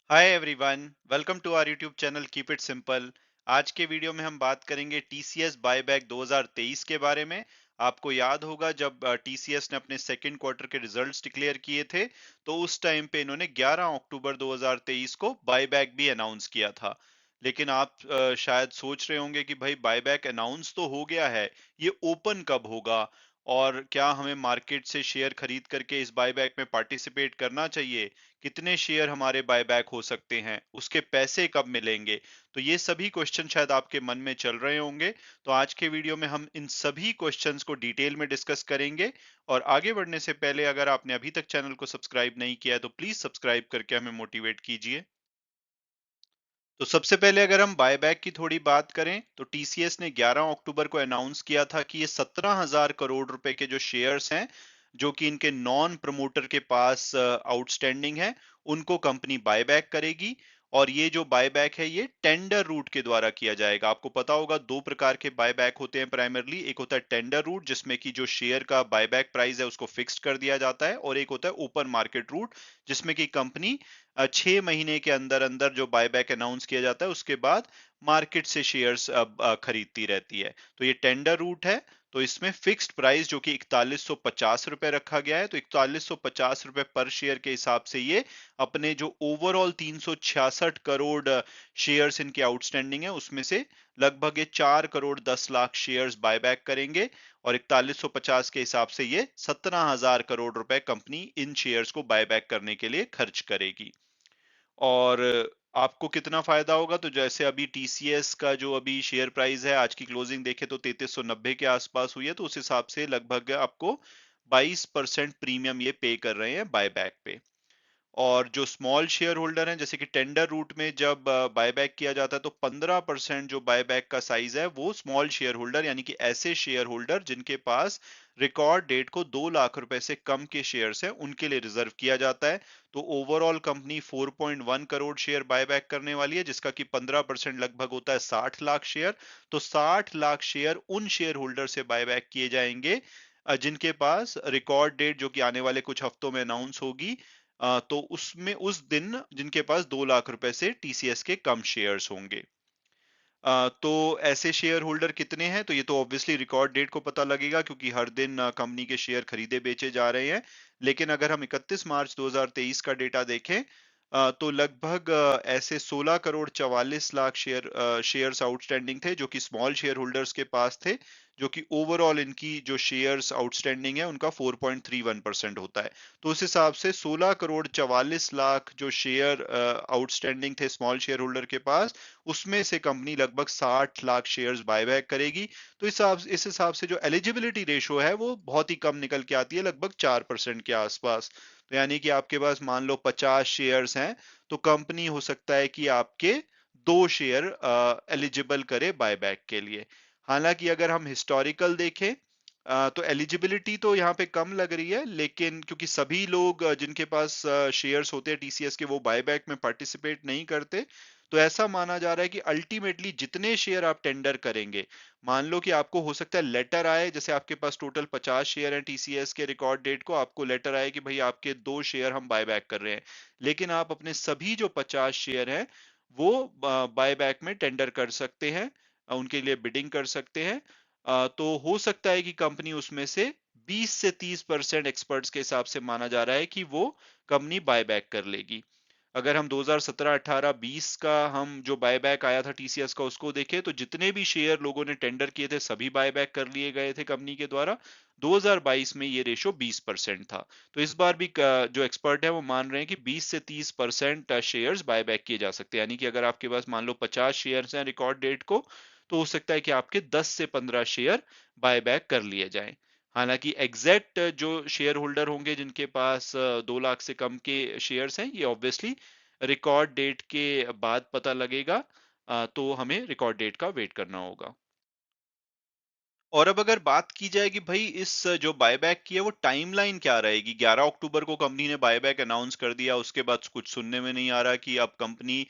Hi everyone, welcome to our YouTube channel keep it simple. आज के video में हम बात करेंगे टीसीएस बायबैक 2023 के बारे में। आपको याद होगा जब टीसीएस ने अपने सेकंड क्वार्टर के रिजल्ट्स डिक्लेयर किए थे, तो उस टाइम पे इन्होंने 11 अक्टूबर 2023 को बायबैक भी अनाउंस किया था। लेकिन आप शायद सोच रहे होंगे कि भाई बायबैक अनाउंस तो हो गया है, ये ओपन कब होगा और क्या हमें मार्केट से शेयर खरीद करके इस बायबैक में पार्टिसिपेट करना चाहिए, कितने शेयर हमारे बायबैक हो सकते हैं, उसके पैसे कब मिलेंगे। तो ये सभी क्वेश्चन शायद आपके मन में चल रहे होंगे। तो आज के वीडियो में हम इन सभी क्वेश्चंस को डिटेल में डिस्कस करेंगे। और आगे बढ़ने से पहले अगर आपने अभी तक चैनल को सब्सक्राइब नहीं किया है तो प्लीज सब्सक्राइब करके हमें मोटिवेट कीजिए। तो सबसे पहले अगर हम बायबैक की थोड़ी बात करें तो टीसीएस ने 11 अक्टूबर को अनाउंस किया था कि ये 17,000 करोड़ रुपए के जो शेयर्स हैं, जो कि इनके नॉन प्रमोटर के पास आउटस्टैंडिंग है, उनको कंपनी बायबैक करेगी। और ये जो बायबैक है ये टेंडर रूट के द्वारा किया जाएगा। आपको पता होगा दो प्रकार के बायबैक होते हैं प्राइमरली, एक होता है टेंडर रूट जिसमें कि जो शेयर का बायबैक प्राइस है उसको फिक्स्ड कर दिया जाता है, और एक होता है ओपन मार्केट रूट जिसमें कि कंपनी 6 महीने के अंदर अंदर जो बायबैक अनाउंस किया जाता है उसके बाद मार्केट से शेयर्स खरीदती रहती है। तो ये टेंडर रूट है। तो इसमें फिक्स्ड प्राइस जो कि 4150 रुपए रखा गया है, तो 4150 रुपए पर शेयर के हिसाब से ये अपने जो ओवरऑल 366 करोड़ शेयर्स इनके आउटस्टैंडिंग है उसमें से लगभग ये 4 करोड़ 10 लाख शेयर्स बायबैक करेंगे। और 4150 के हिसाब से ये 17,000 करोड़ रुपए कंपनी इन शेयर्स को बायबैक करने के लिए खर्च करेगी। और आपको कितना फायदा होगा, तो जैसे अभी टीसीएस का जो अभी शेयर प्राइस है आज की क्लोजिंग देखे तो 3390 के आसपास हुई है, तो उस हिसाब से लगभग आपको 22% प्रीमियम ये पे कर रहे हैं बायबैक पे। और जो स्मॉल शेयर होल्डर हैं, जैसे कि टेंडर रूट में जब बायबैक किया जाता है तो 15% जो बायबैक का साइज है वो स्मॉल शेयर होल्डर यानी कि ऐसे शेयर होल्डर जिनके पास रिकॉर्ड डेट को 2 लाख रुपए से कम के शेयर्स हैं उनके लिए रिजर्व किया जाता है। तो overall company 4.1 crore share buyback करने वाली है, जिसका कि 15% लगभग होता है 60 लाख शेयर। तो 60 लाख शेयर उन शेयर होल्डर से बायबैक किए जाएंगे जिनके पास रिकॉर्ड डेट जो कि आने वाले कुछ हफ्तों में अनाउंस होगी, तो उसमें उस दिन जिनके पास 2 लाख रुपए से टीसीएस के कम शेयर्स होंगे। तो ऐसे शेयर होल्डर कितने हैं, तो ये तो ऑब्वियसली रिकॉर्ड डेट को पता लगेगा क्योंकि हर दिन कंपनी के शेयर खरीदे बेचे जा रहे हैं। लेकिन अगर हम 31 मार्च 2023 का डेटा देखें, तो लगभग ऐसे 16 करोड़ 44 लाख शेयर्स आउटस्टैंडिंग थे जो कि स्मॉल शेयर होल्डर्स के पास थे, जो कि ओवरऑल इनकी जो शेयर्स आउटस्टैंडिंग है उनका 4.31% होता है। तो उस हिसाब से 16 करोड़ 44 लाख जो शेयर आउटस्टैंडिंग थे स्मॉल शेयर होल्डर के पास, उसमें से कंपनी लगभग 60 लाख शेयर्स बायबैक करेगी। तो इस हिसाब से जो एलिजिबिलिटी रेशो है वो बहुत ही कम निकल के आती है, लगभग 4% के आसपास। तो यानी कि आपके पास मान लो 50 शेयर्स हैं, तो कंपनी हो सकता है कि आपके 2 शेयर एलिजिबल करे बायबैक के लिए। हालांकि अगर हम हिस्टोरिकल देखें, तो एलिजिबिलिटी तो यहाँ पे कम लग रही है, लेकिन क्योंकि सभी लोग जिनके पास शेयर्स होते हैं टीसीएस के वो बायबैक में पार्टिसिपेट नहीं करते, तो ऐसा माना जा रहा है कि अल्टीमेटली जितने शेयर आप टेंडर करेंगे, मान लो कि आपको हो सकता है लेटर आए, जैसे आपके पास टोटल 50 शेयर हैं टीसीएस के रिकॉर्ड डेट को, आपको लेटर आए कि भाई आपके 2 शेयर हम बायबैक कर रहे हैं, लेकिन आप अपने सभी जो 50 शेयर हैं वो बायबैक में टेंडर कर सकते हैं, उनके लिए बिडिंग कर सकते हैं। तो हो सकता है कि कंपनी उसमें से 20 से 30% एक्सपर्ट्स के हिसाब से माना जा रहा है कि वो कंपनी बायबैक कर लेगी। अगर हम 2017, 18, 20 का हम जो बायबैक आया था टीसीएस का उसको देखें, तो जितने भी शेयर लोगों ने टेंडर किए थे सभी बायबैक कर लिए गए थे कंपनी के द्वारा। 2022 में ये रेशो 20% था। तो इस बार भी जो एक्सपर्ट है वो मान रहे हैं कि 20 से 30% शेयर्स बायबैक किए जा सकते हैं, यानी कि अगर आपके पास मान लो 50 शेयर्स हैं रिकॉर्ड डेट को, तो हो सकता है कि आपके 10 से 15 शेयर बायबैक कर लिए जाएं। हालांकि एग्जैक्ट जो शेयर होल्डर होंगे जिनके पास 2 लाख से कम के शेयर्स हैं, ये ऑब्वियसली रिकॉर्ड डेट के बाद पता लगेगा। तो हमें रिकॉर्ड डेट का वेट करना होगा। और अब अगर बात की जाए कि भाई इस जो बायबैक की है वो टाइमलाइन क्या रहेगी, 11 अक्टूबर को कंपनी ने बायबैक अनाउंस कर दिया, उसके बाद कुछ सुनने में नहीं आ रहा कि अब कंपनी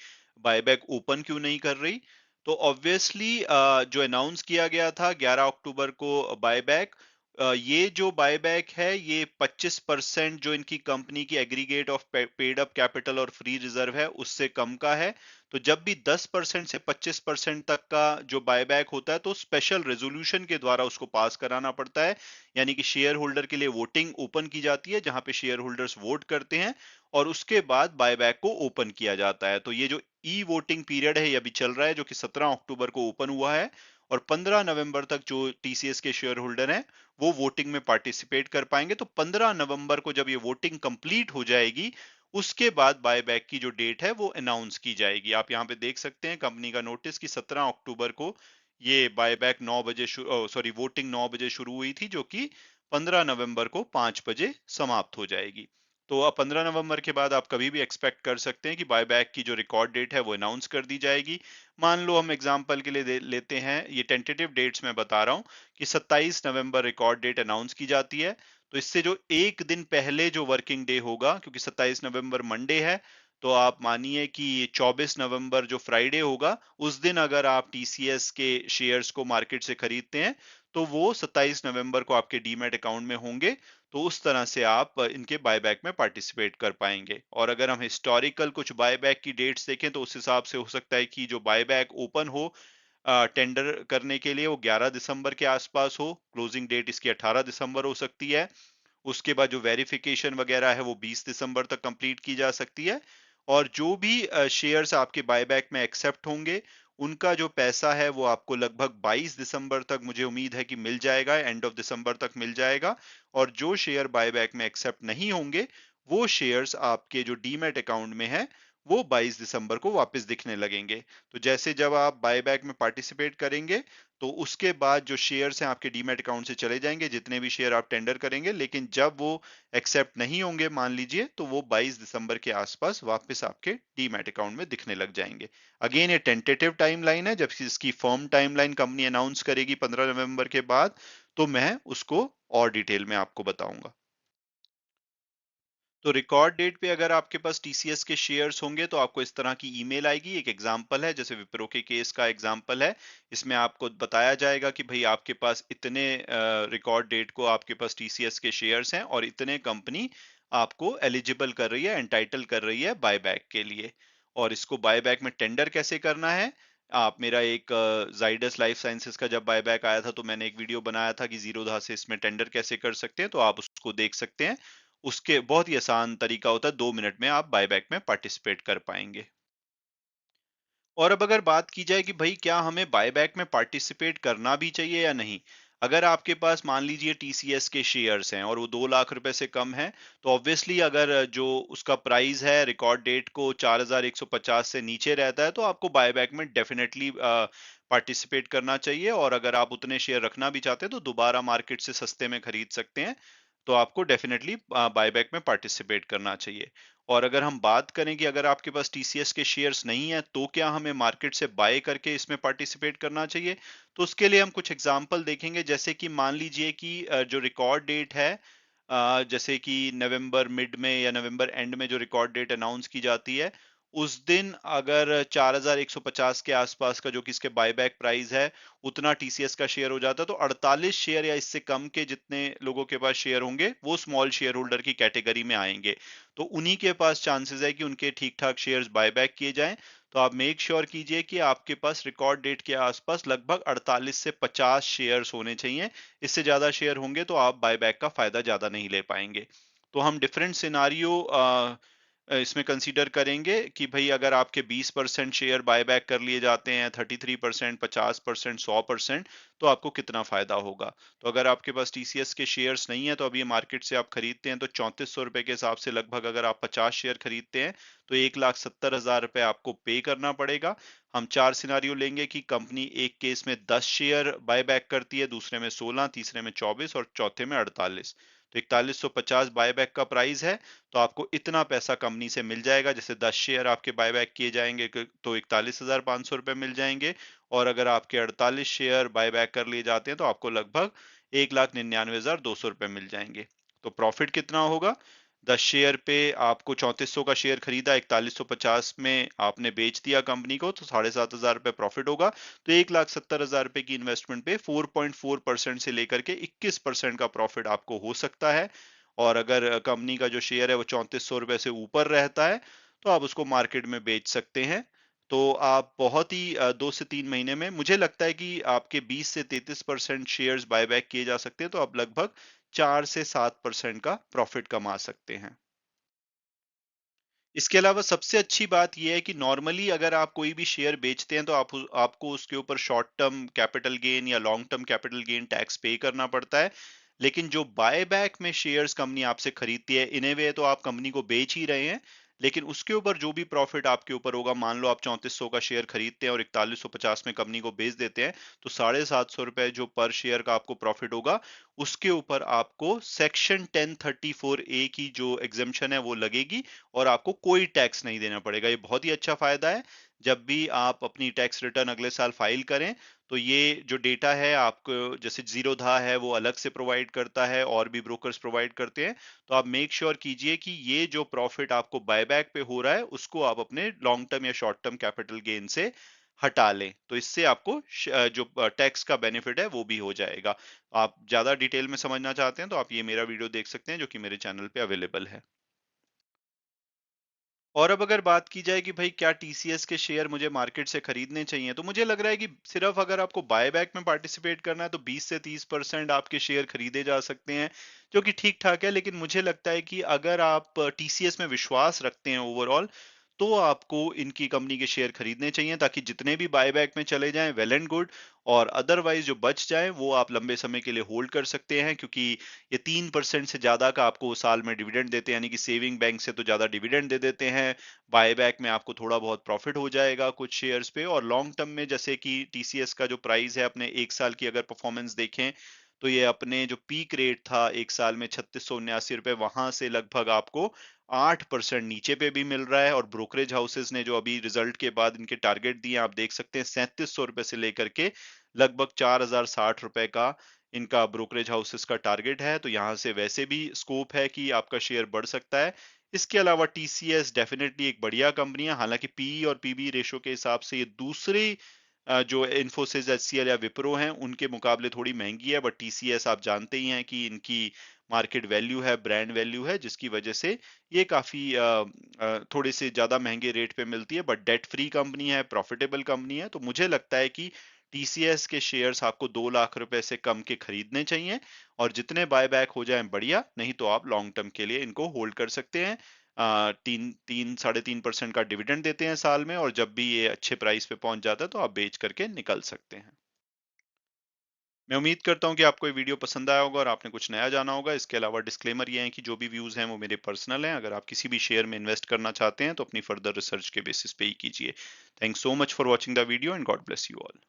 बायबैक ओपन क्यों नहीं कर रही। तो ऑब्वियसली जो अनाउंस किया गया था 11 अक्टूबर को बायबैक, ये जो बायबैक है ये 25% जो इनकी कंपनी की aggregate of paid up capital और फ्री रिजर्व है उससे कम का है। तो जब भी 10% से 25% तक का जो बायबैक होता है तो स्पेशल रेजोल्यूशन के द्वारा उसको पास कराना पड़ता है। यानी कि शेयर होल्डर के लिए वोटिंग ओपन की जाती है जहां पे शेयर होल्डर्स वोट करते हैं और उसके बाद बायबैक को ओपन किया जाता है। तो ये जो ई वोटिंग पीरियड है ये अभी चल रहा है जो कि 17 अक्टूबर को ओपन हुआ है और 15 नवंबर तक जो टीसीएस के शेयर होल्डर हैं वो वोटिंग में पार्टिसिपेट कर पाएंगे। तो 15 नवंबर को जब ये वोटिंग कंप्लीट हो जाएगी उसके बाद बायबैक की जो डेट है वो अनाउंस की जाएगी। आप यहाँ पे देख सकते हैं कंपनी का नोटिस कि 17 अक्टूबर को ये बायबैक 9 बजे सॉरी वोटिंग 9 बजे शुरू हुई थी जो कि 15 नवंबर को 5 बजे समाप्त हो जाएगी। तो अब 15 नवंबर के बाद आप कभी भी एक्सपेक्ट कर सकते हैं कि बायबैक की जो रिकॉर्ड डेट है वो अनाउंस कर दी जाएगी। मान लो हम एग्जांपल के लिए लेते हैं, ये टेंटेटिव डेट्स मैं बता रहा हूँ कि 27 नवंबर रिकॉर्ड डेट अनाउंस की जाती है। तो इससे जो एक दिन पहले जो वर्किंग डे होगा, क्योंकि 27 नवंबर मंडे है, तो आप मानिए कि 24 नवंबर जो फ्राइडे होगा उस दिन अगर आप टीसीएस के शेयर्स को मार्केट से खरीदते हैं तो वो 27 नवंबर को आपके डीमैट अकाउंट में होंगे। तो उस तरह से आप इनके बायबैक में पार्टिसिपेट कर पाएंगे। और अगर हम हिस्टोरिकल कुछ बायबैक की डेट्स देखें तो उस हिसाब से हो सकता है कि जो बायबैक ओपन हो टेंडर करने के लिए वो 11 दिसंबर के आसपास हो, क्लोजिंग डेट इसकी 18 दिसंबर हो सकती है। उसके बाद जो वेरिफिकेशन वगैरह है वो 20 दिसंबर तक कंप्लीट की जा सकती है। और जो भी शेयर्स आपके बायबैक में एक्सेप्ट होंगे उनका जो पैसा है वो आपको लगभग 22 दिसंबर तक मुझे उम्मीद है कि मिल जाएगा, एंड ऑफ दिसंबर तक मिल जाएगा। और जो शेयर बायबैक में एक्सेप्ट नहीं होंगे वो शेयर्स आपके जो डीमैट अकाउंट में है वो 22 दिसंबर को वापस दिखने लगेंगे। तो जैसे जब आप बायबैक में पार्टिसिपेट करेंगे तो उसके बाद जो शेयर्स हैं आपके डीमैट अकाउंट से चले जाएंगे, जितने भी शेयर आप टेंडर करेंगे, लेकिन जब वो एक्सेप्ट नहीं होंगे मान लीजिए तो वो 22 दिसंबर के आसपास वापस आपके डीमैट अकाउंट में दिखने लग जाएंगे। अगेन ये टेंटेटिव टाइमलाइन है, जब इसकी फर्म टाइमलाइन कंपनी अनाउंस करेगी 15 नवंबर के बाद तो मैं उसको और डिटेल में आपको बताऊंगा। तो रिकॉर्ड डेट पे अगर आपके पास टीसीएस के शेयर्स होंगे तो आपको इस तरह की ईमेल आएगी। एक एग्जांपल है, जैसे विप्रो के केस का एग्जांपल है। इसमें आपको बताया जाएगा कि भाई आपके पास इतने रिकॉर्ड डेट को आपके पास टीसीएस के शेयर्स हैं और इतने कंपनी आपको एलिजिबल कर रही है, एंटाइटल कर रही है बायबैक के लिए। और इसको बायबैक में टेंडर कैसे करना है, आप मेरा एक जाइडस लाइफ साइंसेज का जब बायबैक आया था तो मैंने एक वीडियो बनाया था कि जीरोधा से इसमें टेंडर कैसे कर सकते हैं, तो आप उसको देख सकते हैं। उसके बहुत ही आसान तरीका होता है, 2 मिनट में आप बायबैक में पार्टिसिपेट कर पाएंगे। और अब अगर बात की जाए कि भाई क्या हमें बायबैक में पार्टिसिपेट करना भी चाहिए या नहीं। अगर आपके पास मान लीजिए टीसीएस के शेयर्स हैं और वो 2 लाख रुपए से कम है तो ऑब्वियसली अगर जो उसका प्राइस है रिकॉर्ड डेट को 4150 से नीचे रहता है तो आपको बायबैक में डेफिनेटली पार्टिसिपेट करना चाहिए। और अगर आप उतने शेयर रखना भी चाहते हैं तो दोबारा मार्केट से सस्ते में खरीद सकते हैं। तो आपको डेफिनेटली बायबैक में पार्टिसिपेट करना चाहिए। और अगर हम बात करें कि अगर आपके पास टीसीएस के शेयर्स नहीं है तो क्या हमें मार्केट से बाय करके इसमें पार्टिसिपेट करना चाहिए, तो उसके लिए हम कुछ एग्जांपल देखेंगे। जैसे कि मान लीजिए कि जो रिकॉर्ड डेट है जैसे कि नवंबर मिड में या नवंबर एंड में जो रिकॉर्ड डेट अनाउंस की जाती है उस दिन अगर 4150 के आसपास का जो कि इसके बायबैक प्राइस है उतना टीसीएस का शेयर हो जाता है तो 48 शेयर या इससे कम के जितने लोगों के पास शेयर होंगे वो स्मॉल शेयर होल्डर की कैटेगरी में आएंगे। तो उन्हीं के पास चांसेस है कि उनके ठीक ठाक शेयर्स बायबैक किए जाएं। तो आप मेक श्योर कीजिए कि आपके पास रिकॉर्ड डेट के आसपास लगभग 48 से 50 शेयर्स होने चाहिए। इससे ज्यादा शेयर होंगे तो आप बायबैक का फायदा ज्यादा नहीं ले पाएंगे। तो हम डिफरेंट सिनारियो इसमें कंसीडर करेंगे कि भाई अगर आपके 20% शेयर बायबैक कर लिए जाते हैं, 33%, 50%, 100%, तो आपको कितना फायदा होगा। तो अगर आपके पास टीसीएस के शेयर्स नहीं है तो अभी मार्केट से आप खरीदते हैं तो 3400 रुपए के हिसाब से लगभग अगर आप 50 शेयर खरीदते हैं तो 1,70,000 रुपए आपको पे करना पड़ेगा। हम 4 सिनारियो लेंगे कि कंपनी एक केस में 10 शेयर बायबैक करती है, दूसरे में 16, तीसरे में 24 और चौथे में 48। तो 4150 बायबैक का प्राइस है। तो आपको इतना पैसा कंपनी से मिल जाएगा। जैसे 10 शेयर आपके बायबैक किए जाएंगे तो 41,500 रुपए मिल जाएंगे। और अगर आपके 48 शेयर बायबैक कर लिए जाते हैं तो आपको लगभग 1,99,200 रुपए मिल जाएंगे। तो प्रॉफिट कितना होगा, 10 शेयर पे आपको 3400 का शेयर खरीदा, 4150 में आपने बेच दिया कंपनी को, तो 7,500 प्रॉफिट होगा। तो 1,70,000 की इन्वेस्टमेंट पे 4.4% से लेकर के 21% का प्रॉफिट आपको हो सकता है। और अगर कंपनी का जो शेयर है वो 3400 से ऊपर रहता है, तो आप उसको मार्केट में बेच सकते हैं। तो आप बहुत ही 2 से 3 महीने में, मुझे लगता है कि आपके 20 से 33% शेयर्स बायबैक किए जा सकते हैं, तो आप लगभग 4 से 7% का प्रॉफिट कमा सकते हैं। इसके अलावा सबसे अच्छी बात यह है कि नॉर्मली अगर आप कोई भी शेयर बेचते हैं, तो आपको उसके ऊपर शॉर्ट टर्म कैपिटल गेन या long term capital gain tax पे करना पड़ता है। लेकिन जो बाय बैक में शेयर्स कंपनी आपसे खरीदती है, इन ए वे तो आप कंपनी को बेच ही रहे हैं, लेकिन उसके ऊपर जो भी प्रॉफिट आपके ऊपर होगा, मान लो आप 3400 का शेयर खरीदते हैं और 4150 में कंपनी को बेच देते हैं, तो 750 रुपए जो पर शेयर का आपको प्रॉफिट होगा, उसके ऊपर आपको सेक्शन 1034A की जो एग्जेम्पशन है वो लगेगी, और आपको कोई टैक्स नहीं देना पड़ेगा। ये बहुत ही अच्छा फायदा है। जब भी आप अपनी टैक्स रिटर्न अगले साल फाइल करें, तो ये जो डेटा है आपको, जैसे जीरोधा है वो अलग से प्रोवाइड करता है, और भी ब्रोकर्स प्रोवाइड करते हैं। तो आप मेक श्योर कीजिए कि ये जो प्रॉफिट आपको बायबैक पे हो रहा है, उसको आप अपने लॉन्ग टर्म या शॉर्ट टर्म कैपिटल गेन से हटा लें। तो इससे आपको जो टैक्स का बेनिफिट है वो भी हो जाएगा। आप ज्यादा डिटेल में समझना चाहते हैं, तो आप ये मेरा वीडियो देख सकते हैं, जो कि मेरे चैनल पे अवेलेबल है। और अब अगर बात की जाए कि भाई क्या टीसीएस के शेयर मुझे मार्केट से खरीदने चाहिए, तो मुझे लग रहा है कि सिर्फ अगर आपको बायबैक में पार्टिसिपेट करना है, तो 20 से 30% आपके शेयर खरीदे जा सकते हैं, जो कि ठीक ठाक है। लेकिन मुझे लगता है कि अगर आप टीसीएस में विश्वास रखते हैं ओवरऑल, तो आपको इनकी कंपनी के शेयर खरीदने चाहिए, ताकि जितने भी बायबैक में चले जाएं वेल एंड गुड, और अदरवाइज जो बच जाए वो आप लंबे समय के लिए होल्ड कर सकते हैं, क्योंकि ये 3% से ज्यादा का आपको साल में डिविडेंड देते हैं, यानी कि सेविंग बैंक से तो ज्यादा डिविडेंड दे देते हैं। बायबैक में आपको थोड़ा बहुत प्रॉफिट हो जाएगा कुछ शेयर्स पे, और लॉन्ग टर्म में जैसे कि टीसीएस का जो प्राइस है, अपने एक साल की अगर परफॉर्मेंस देखें, तो ये अपने जो पीक रेट था एक साल में 3679 रुपए, वहां से लगभग आपको 8% नीचे पे भी मिल रहा है। और ब्रोकरेज हाउसेस ने जो अभी रिजल्ट के बाद इनके टारगेट दिए, आप देख सकते हैं 3700 रुपए से लेकर के लगभग 4060 रुपए का इनका ब्रोकरेज हाउसेस का टारगेट है। तो यहाँ से वैसे भी स्कोप है कि आपका शेयर बढ़ सकता है। इसके अलावा टीसीएस डेफिनेटली एक बढ़िया कंपनी है, हालांकि पीई और पीबी रेशो के हिसाब से ये दूसरी जो इन्फोसिस, एचसीएल या विप्रो हैं, उनके मुकाबले थोड़ी महंगी है। बट टीसीएस आप जानते ही हैं कि इनकी मार्केट वैल्यू है, ब्रांड वैल्यू है, जिसकी वजह से ये काफी थोड़े से ज्यादा महंगे रेट पे मिलती है। बट डेट फ्री कंपनी है, प्रॉफिटेबल कंपनी है। तो मुझे लगता है कि टीसीएस के शेयर्स आपको 2 लाख रुपए से कम के खरीदने चाहिए, और जितने बायबैक हो जाएं बढ़िया, नहीं तो आप लॉन्ग टर्म के लिए इनको होल्ड कर सकते हैं। 3-3 साढ़े 3% का डिविडेंड देते हैं साल में, और जब भी ये अच्छे प्राइस पे पहुंच जाता है, तो आप बेच करके निकल सकते हैं। मैं उम्मीद करता हूं कि आपको ये वीडियो पसंद आया होगा और आपने कुछ नया जाना होगा। इसके अलावा डिस्क्लेमर ये है कि जो भी व्यूज हैं वो मेरे पर्सनल हैं। अगर आप किसी भी शेयर में इन्वेस्ट करना चाहते हैं, तो अपनी फर्दर रिसर्च के बेसिस पे ही कीजिए। Thanks so much for watching the video, and God bless you all.